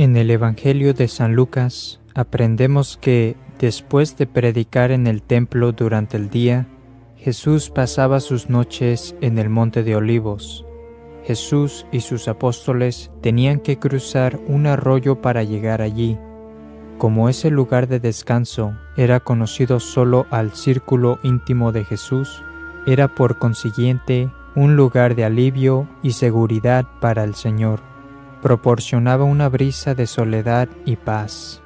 En el Evangelio de San Lucas aprendemos que, después de predicar en el templo durante el día, Jesús pasaba sus noches en el Monte de Olivos. Jesús y sus apóstoles tenían que cruzar un arroyo para llegar allí. Como ese lugar de descanso era conocido solo al círculo íntimo de Jesús, era por consiguiente un lugar de alivio y seguridad para el Señor. Proporcionaba una brisa de soledad y paz.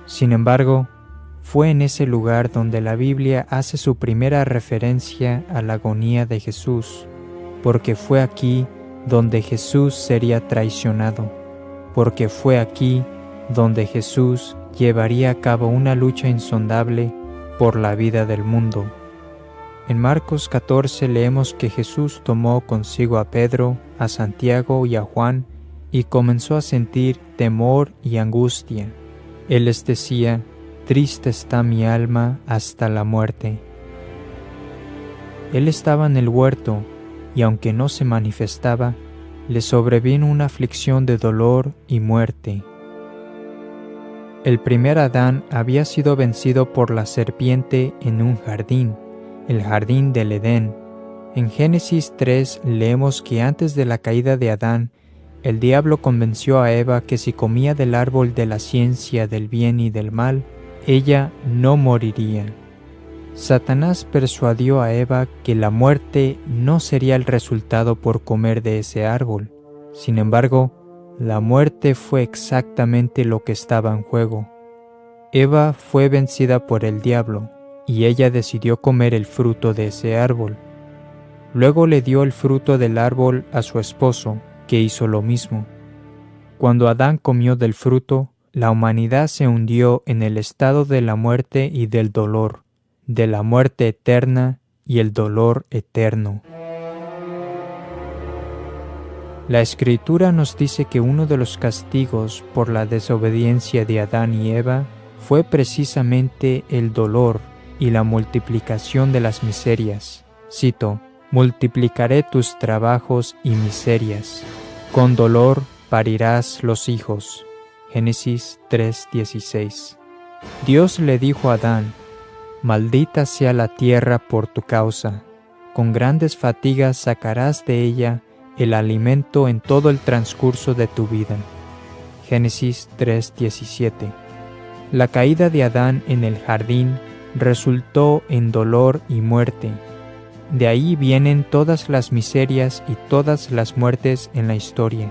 Sin embargo, fue en ese lugar donde la Biblia hace su primera referencia a la agonía de Jesús, porque fue aquí donde Jesús sería traicionado, porque fue aquí donde Jesús llevaría a cabo una lucha insondable por la vida del mundo. En Marcos 14 leemos que Jesús tomó consigo a Pedro, a Santiago y a Juan y comenzó a sentir temor y angustia. Él les decía: «Triste está mi alma hasta la muerte». Él estaba en el huerto y aunque no se manifestaba, le sobrevino una aflicción de dolor y muerte. El primer Adán había sido vencido por la serpiente en un jardín, el jardín del Edén. En Génesis 3 leemos que antes de la caída de Adán, el diablo convenció a Eva que si comía del árbol de la ciencia del bien y del mal, ella no moriría. Satanás persuadió a Eva que la muerte no sería el resultado por comer de ese árbol. Sin embargo, la muerte fue exactamente lo que estaba en juego. Eva fue vencida por el diablo, y ella decidió comer el fruto de ese árbol. Luego le dio el fruto del árbol a su esposo, que hizo lo mismo. Cuando Adán comió del fruto, la humanidad se hundió en el estado de la muerte y del dolor, de la muerte eterna y el dolor eterno. La Escritura nos dice que uno de los castigos por la desobediencia de Adán y Eva fue precisamente el dolor y la multiplicación de las miserias. Cito: «Multiplicaré tus trabajos y miserias. Con dolor parirás los hijos». Génesis 3:16. Dios le dijo a Adán: «Maldita sea la tierra por tu causa. Con grandes fatigas sacarás de ella el alimento en todo el transcurso de tu vida». Génesis 3:17. La caída de Adán en el jardín resultó en dolor y muerte. De ahí vienen todas las miserias y todas las muertes en la historia,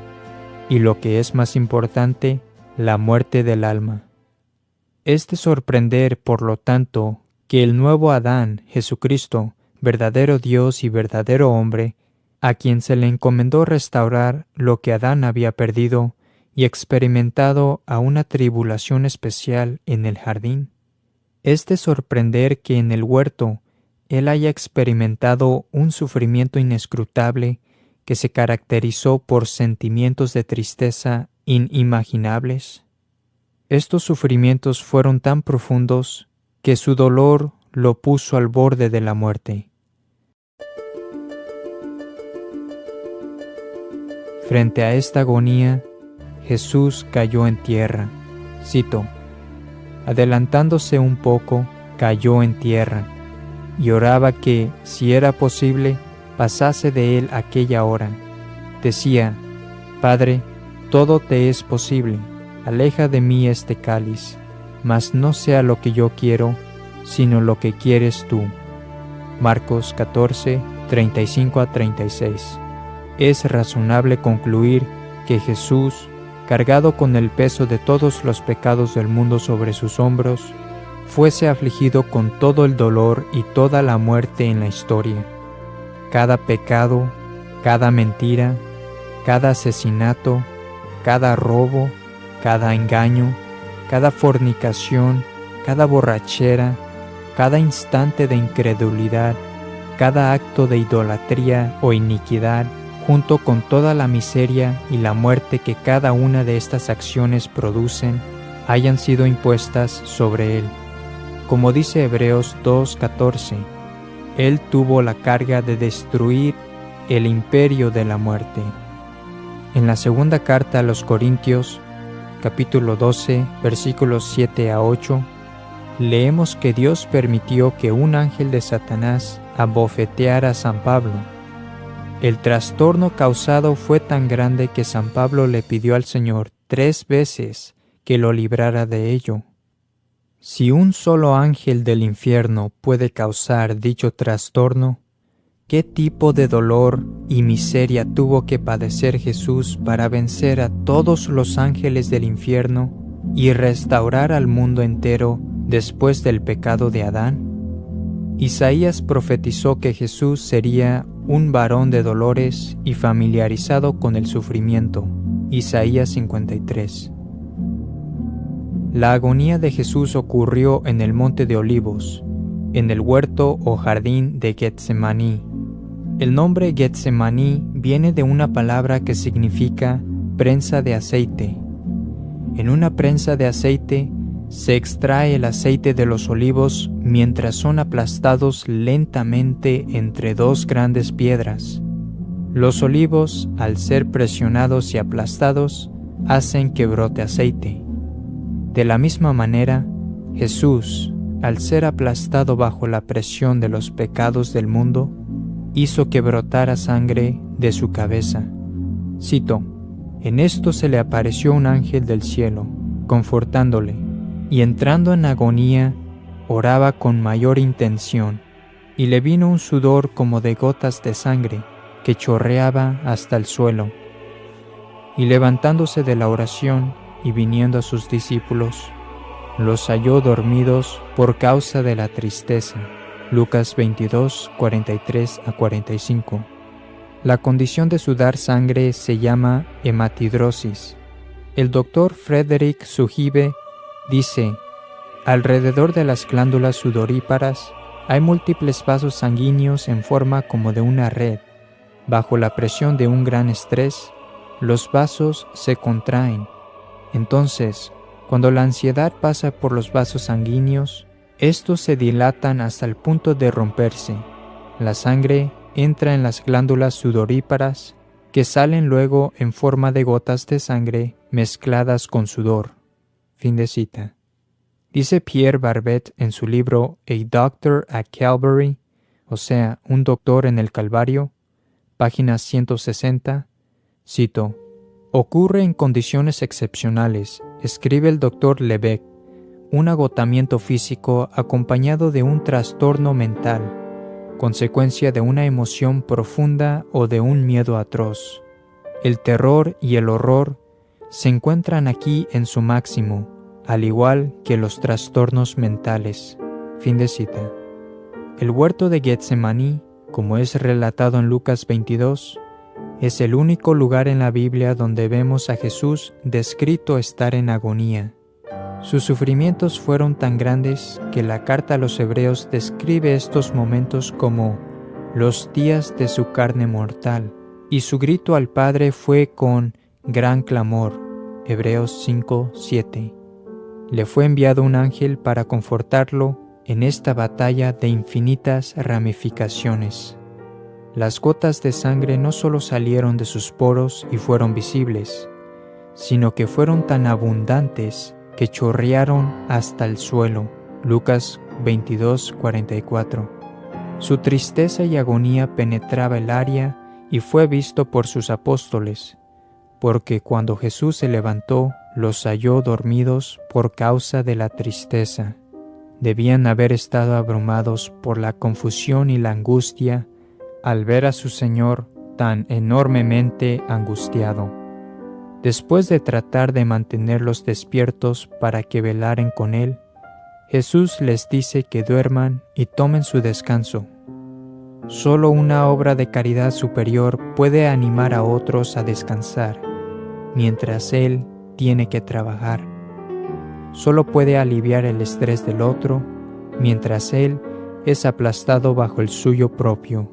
y lo que es más importante, la muerte del alma. Es de sorprender, por lo tanto, que el nuevo Adán, Jesucristo, verdadero Dios y verdadero hombre, a quien se le encomendó restaurar lo que Adán había perdido y experimentado a una tribulación especial en el jardín. Es de sorprender que en el huerto Él haya experimentado un sufrimiento inescrutable que se caracterizó por sentimientos de tristeza inimaginables. Estos sufrimientos fueron tan profundos que su dolor lo puso al borde de la muerte. Frente a esta agonía, Jesús cayó en tierra. Cito: «Adelantándose un poco, cayó en tierra, y oraba que, si era posible, pasase de él aquella hora. Decía: Padre, todo te es posible, aleja de mí este cáliz, mas no sea lo que yo quiero, sino lo que quieres tú». Marcos 14, 35-36. Es razonable concluir que Jesús, cargado con el peso de todos los pecados del mundo sobre sus hombros, fuese afligido con todo el dolor y toda la muerte en la historia. Cada pecado, cada mentira, cada asesinato, cada robo, cada engaño, cada fornicación, cada borrachera, cada instante de incredulidad, cada acto de idolatría o iniquidad, junto con toda la miseria y la muerte que cada una de estas acciones producen, hayan sido impuestas sobre Él. Como dice Hebreos 2:14, Él tuvo la carga de destruir el imperio de la muerte. En la segunda carta a los Corintios, capítulo 12, versículos 7 a 8, leemos que Dios permitió que un ángel de Satanás abofeteara a San Pablo. El trastorno causado fue tan grande que San Pablo le pidió al Señor 3 veces que lo librara de ello. Si un solo ángel del infierno puede causar dicho trastorno, ¿qué tipo de dolor y miseria tuvo que padecer Jesús para vencer a todos los ángeles del infierno y restaurar al mundo entero después del pecado de Adán? Isaías profetizó que Jesús sería un varón de dolores y familiarizado con el sufrimiento. Isaías 53. La agonía de Jesús ocurrió en el Monte de Olivos, en el huerto o jardín de Getsemaní. El nombre Getsemaní viene de una palabra que significa prensa de aceite. En una prensa de aceite se extrae el aceite de los olivos mientras son aplastados lentamente entre 2 grandes piedras. Los olivos, al ser presionados y aplastados, hacen que brote aceite. De la misma manera, Jesús, al ser aplastado bajo la presión de los pecados del mundo, hizo que brotara sangre de su cabeza. Cito: En esto se le apareció un ángel del cielo, confortándole, y entrando en agonía, oraba con mayor intención, y le vino un sudor como de gotas de sangre, que chorreaba hasta el suelo. Y levantándose de la oración, y viniendo a sus discípulos, los halló dormidos por causa de la tristeza. Lucas 22, 43 a 45. La condición de sudar sangre se llama hematidrosis. El doctor Frederick Sugibe dice: alrededor de las glándulas sudoríparas hay múltiples vasos sanguíneos en forma como de una red. Bajo la presión de un gran estrés, los vasos se contraen. Entonces, cuando la ansiedad pasa por los vasos sanguíneos, estos se dilatan hasta el punto de romperse. La sangre entra en las glándulas sudoríparas, que salen luego en forma de gotas de sangre mezcladas con sudor. Fin de cita. Dice Pierre Barbet en su libro A Doctor at Calvary, o sea, un doctor en el Calvario, página 160, cito: ocurre en condiciones excepcionales, escribe el Dr. Lebec, un agotamiento físico acompañado de un trastorno mental, consecuencia de una emoción profunda o de un miedo atroz. El terror y el horror se encuentran aquí en su máximo, al igual que los trastornos mentales. Fin de cita. El huerto de Getsemaní, como es relatado en Lucas 22, es el único lugar en la Biblia donde vemos a Jesús descrito estar en agonía. Sus sufrimientos fueron tan grandes que la carta a los Hebreos describe estos momentos como los días de su carne mortal, y su grito al Padre fue con gran clamor. Hebreos 5:7. Le fue enviado un ángel para confortarlo en esta batalla de infinitas ramificaciones. Las gotas de sangre no solo salieron de sus poros y fueron visibles, sino que fueron tan abundantes que chorrearon hasta el suelo. Lucas 22:44. Su tristeza y agonía penetraba el área y fue visto por sus apóstoles, porque cuando Jesús se levantó, los halló dormidos por causa de la tristeza. Debían haber estado abrumados por la confusión y la angustia al ver a su Señor tan enormemente angustiado. Después de tratar de mantenerlos despiertos para que velaren con Él, Jesús les dice que duerman y tomen su descanso. Solo una obra de caridad superior puede animar a otros a descansar, mientras Él tiene que trabajar. Solo puede aliviar el estrés del otro, mientras Él es aplastado bajo el suyo propio.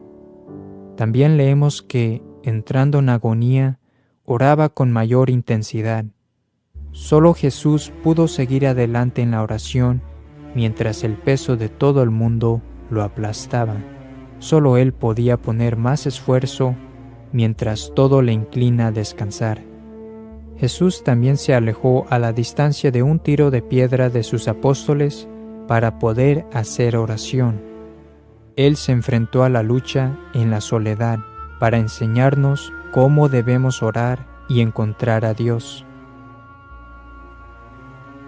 También leemos que, entrando en agonía, oraba con mayor intensidad. Solo Jesús pudo seguir adelante en la oración mientras el peso de todo el mundo lo aplastaba. Solo Él podía poner más esfuerzo mientras todo le inclina a descansar. Jesús también se alejó a la distancia de un tiro de piedra de sus apóstoles para poder hacer oración. Él se enfrentó a la lucha en la soledad para enseñarnos cómo debemos orar y encontrar a Dios.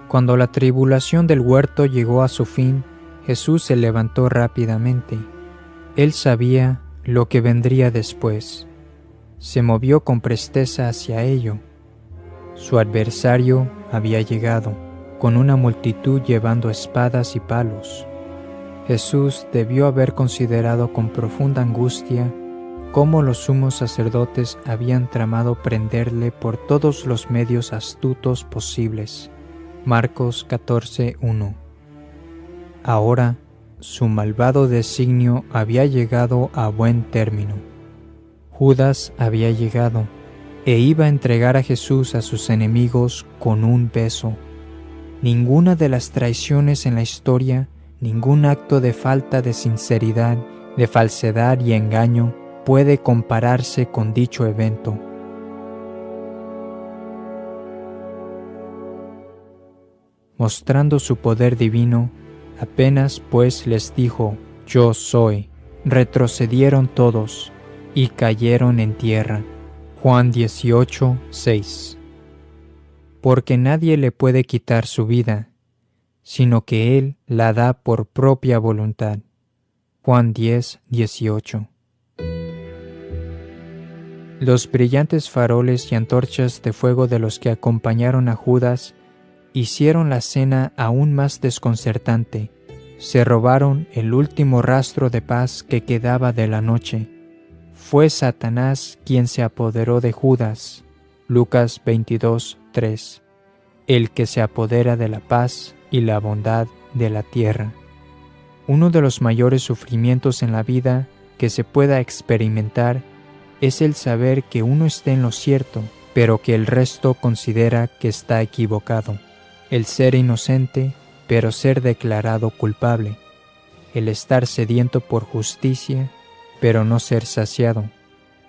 Cuando la tribulación del huerto llegó a su fin, Jesús se levantó rápidamente. Él sabía lo que vendría después. Se movió con presteza hacia ello. Su adversario había llegado, con una multitud llevando espadas y palos. Jesús debió haber considerado con profunda angustia cómo los sumos sacerdotes habían tramado prenderle por todos los medios astutos posibles. Marcos 14:1. Ahora, su malvado designio había llegado a buen término. Judas había llegado e iba a entregar a Jesús a sus enemigos con un beso. Ninguna de las traiciones en la historia, ningún acto de falta de sinceridad, de falsedad y engaño puede compararse con dicho evento. Mostrando su poder divino, apenas pues les dijo, «Yo soy», retrocedieron todos y cayeron en tierra. Juan 18:6. Porque nadie le puede quitar su vida, sino que Él la da por propia voluntad. Juan 10:18. Los brillantes faroles y antorchas de fuego de los que acompañaron a Judas hicieron la cena aún más desconcertante. Se robaron el último rastro de paz que quedaba de la noche. Fue Satanás quien se apoderó de Judas. Lucas 22:3. El que se apodera de la paz y la bondad de la tierra. Uno de los mayores sufrimientos en la vida que se pueda experimentar es el saber que uno está en lo cierto, pero que el resto considera que está equivocado. El ser inocente, pero ser declarado culpable. El estar sediento por justicia, pero no ser saciado.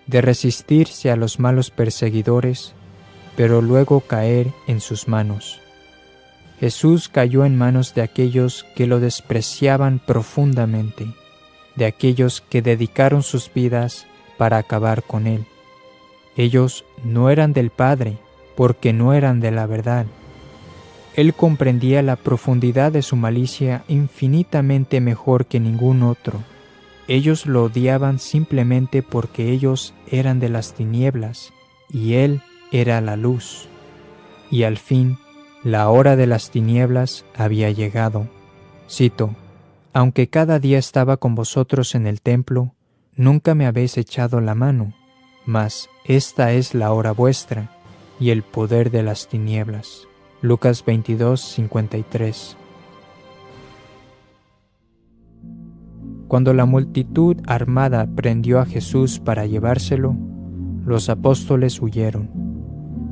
De resistirse a los malos perseguidores, pero luego caer en sus manos. Jesús cayó en manos de aquellos que lo despreciaban profundamente, de aquellos que dedicaron sus vidas para acabar con él. Ellos no eran del Padre, porque no eran de la verdad. Él comprendía la profundidad de su malicia infinitamente mejor que ningún otro. Ellos lo odiaban simplemente porque ellos eran de las tinieblas, y Él era la luz. Y al fin, la hora de las tinieblas había llegado. Cito, «Aunque cada día estaba con vosotros en el templo, nunca me habéis echado la mano, mas esta es la hora vuestra, y el poder de las tinieblas». Lucas 22:53. Cuando la multitud armada prendió a Jesús para llevárselo, los apóstoles huyeron.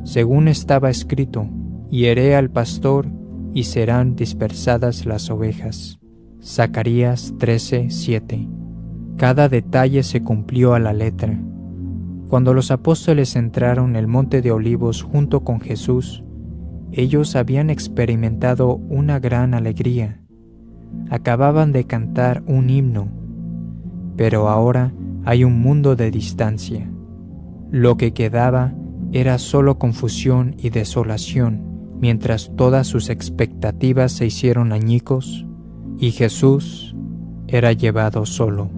Según estaba escrito, «Hiere al pastor y serán dispersadas las ovejas». Zacarías 13:7. Cada detalle se cumplió a la letra. Cuando los apóstoles entraron en el monte de Olivos junto con Jesús, ellos habían experimentado una gran alegría. Acababan de cantar un himno, pero ahora hay un mundo de distancia. Lo que quedaba era solo confusión y desolación, mientras todas sus expectativas se hicieron añicos y Jesús era llevado solo.